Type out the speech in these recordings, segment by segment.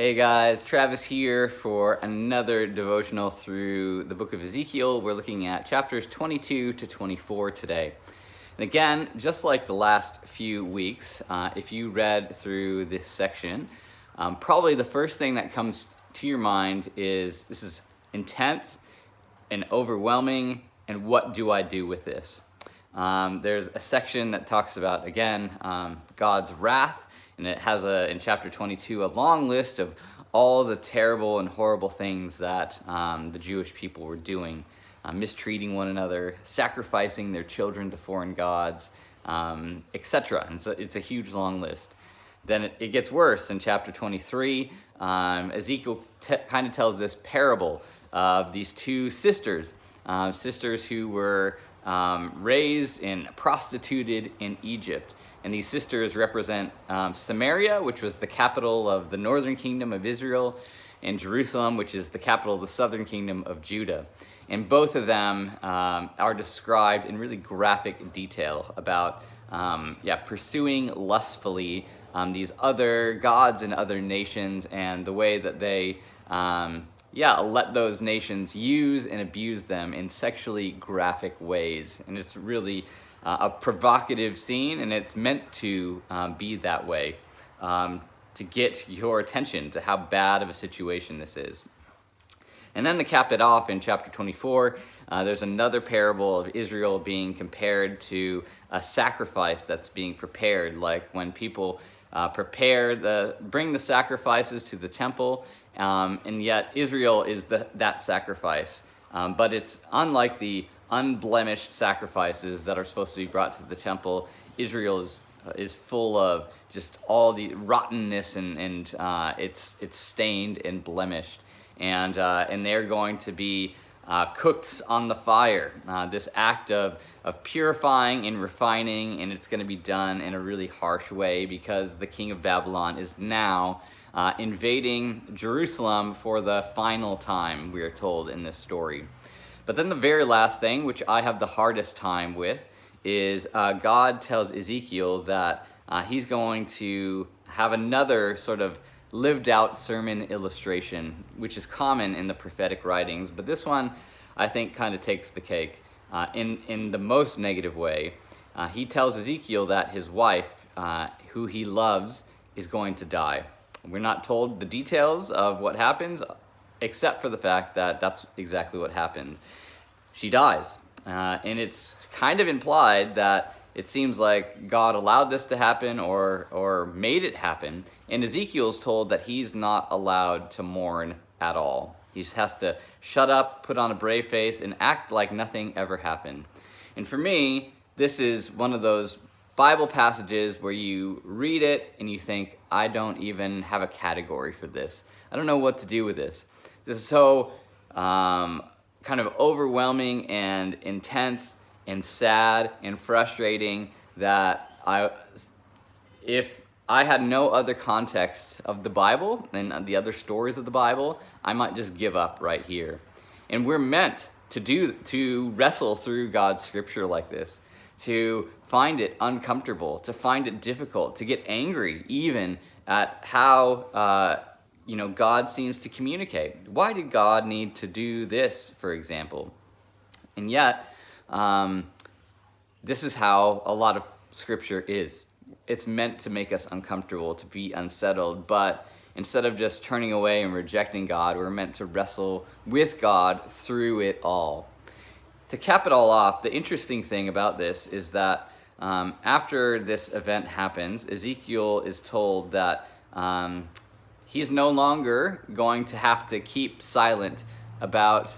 Hey guys, Travis here for another devotional through the book of Ezekiel. We're looking at chapters 22 to 24 today. And again, just like the last few weeks, if you read through this section, probably the first thing that comes to your mind is this is intense and overwhelming, and what do I do with this? There's a section that talks about, again, God's wrath. And it has in chapter 22, a long list of all the terrible and horrible things that the Jewish people were doing, mistreating one another, sacrificing their children to foreign gods, etc. And so it's a huge long list. Then it gets worse in chapter 23. Ezekiel kind of tells this parable of these two sisters, sisters who were raised and prostituted in Egypt. And these sisters represent Samaria, which was the capital of the northern kingdom of Israel, and Jerusalem, which is the capital of the southern kingdom of Judah. And both of them are described in really graphic detail about pursuing lustfully these other gods and other nations, and the way that they let those nations use and abuse them in sexually graphic ways. And it's really a provocative scene, and it's meant to be that way, to get your attention to how bad of a situation this is. And then to cap it off in chapter 24, there's another parable of Israel being compared to a sacrifice that's being prepared, like when people bring the sacrifices to the temple, and yet Israel is that sacrifice. But it's unlike the unblemished sacrifices that are supposed to be brought to the temple. Israel is full of just all the rottenness, and it's stained and blemished, and they're going to be cooked on the fire. This act of purifying and refining, and it's going to be done in a really harsh way because the king of Babylon is now invading Jerusalem for the final time, we are told in this story. But then the very last thing, which I have the hardest time with, is God tells Ezekiel that he's going to have another sort of lived out sermon illustration, which is common in the prophetic writings. But this one, I think, kind of takes the cake in the most negative way. He tells Ezekiel that his wife, who he loves, is going to die. We're not told the details of what happens, except for the fact that that's exactly what happens. She dies, and it's kind of implied that it seems like God allowed this to happen or made it happen, and Ezekiel's told that he's not allowed to mourn at all. He just has to shut up, put on a brave face, and act like nothing ever happened. And for me, this is one of those Bible passages where you read it and you think, I don't even have a category for this. I don't know what to do with this. This is so kind of overwhelming and intense and sad and frustrating that if I had no other context of the Bible and the other stories of the Bible, I might just give up right here. And we're meant to wrestle through God's scripture like this, to find it uncomfortable, to find it difficult, to get angry even at how God seems to communicate. Why did God need to do this, for example? And yet, this is how a lot of scripture is. It's meant to make us uncomfortable, to be unsettled, but instead of just turning away and rejecting God, we're meant to wrestle with God through it all. To cap it all off, the interesting thing about this is that after this event happens, Ezekiel is told that he's no longer going to have to keep silent about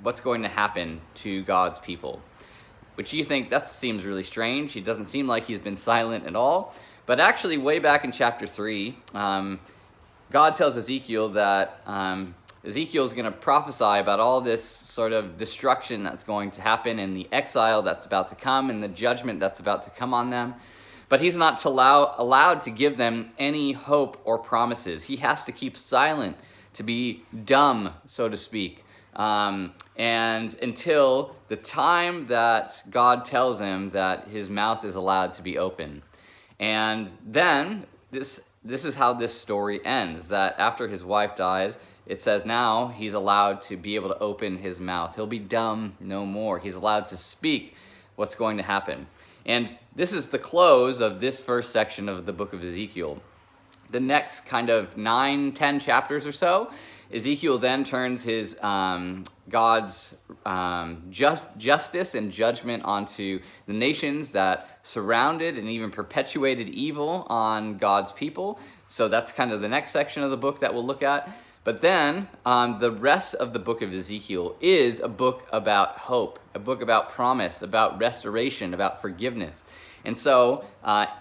what's going to happen to God's people, which you think that seems really strange. He doesn't seem like he's been silent at all. But actually, way back in chapter 3, God tells Ezekiel that Ezekiel is going to prophesy about all this sort of destruction that's going to happen, and the exile that's about to come, and the judgment that's about to come on them. But he's not allowed to give them any hope or promises. He has to keep silent, to be dumb, so to speak, and until the time that God tells him that his mouth is allowed to be open. And then this this is how this story ends, that after his wife dies, it says now he's allowed to be able to open his mouth. He'll be dumb no more. He's allowed to speak what's going to happen. And this is the close of this first section of the book of Ezekiel. The next kind of 9-10 chapters or so, Ezekiel then turns his God's justice and judgment onto the nations that surrounded and even perpetuated evil on God's people. So that's kind of the next section of the book that we'll look at. But then the rest of the book of Ezekiel is a book about hope, a book about promise, about restoration, about forgiveness. And so,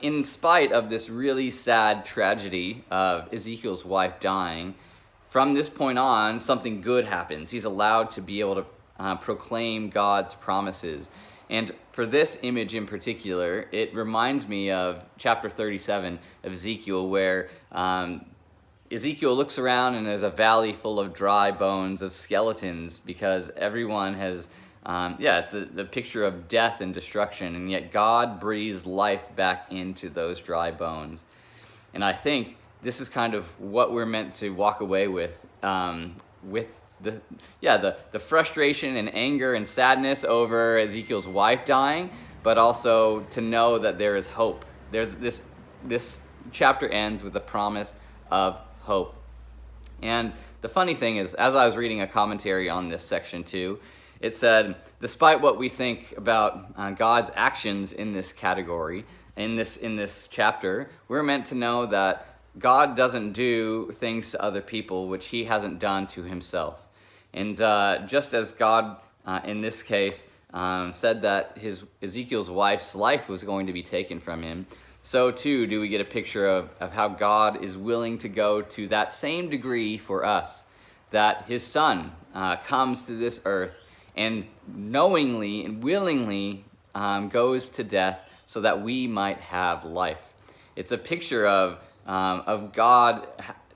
in spite of this really sad tragedy of Ezekiel's wife dying, from this point on, something good happens. He's allowed to be able to proclaim God's promises. And for this image in particular, it reminds me of chapter 37 of Ezekiel, where Ezekiel looks around and there's a valley full of dry bones, of skeletons, because everyone has, it's a picture of death and destruction, and yet God breathes life back into those dry bones. And I think this is kind of what we're meant to walk away with the frustration and anger and sadness over Ezekiel's wife dying, but also to know that there is hope. There's this chapter ends with a promise of hope. And the funny thing is, as I was reading a commentary on this section too, it said, despite what we think about God's actions in this category, in this chapter, we're meant to know that God doesn't do things to other people which he hasn't done to himself. And just as God, in this case, said that Ezekiel's wife's life was going to be taken from him, so too do we get a picture of how God is willing to go to that same degree for us, that his son comes to this earth and knowingly and willingly goes to death so that we might have life. It's a picture of God,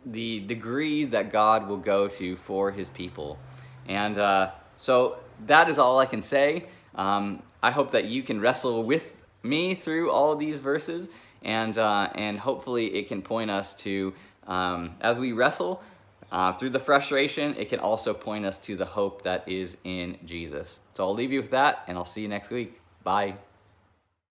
the degree that God will go to for his people. And so that is all I can say. I hope that you can wrestle with me through all of these verses, and hopefully it can point us to, as we wrestle through the frustration, it can also point us to the hope that is in Jesus. So I'll leave you with that, and I'll see you next week. Bye.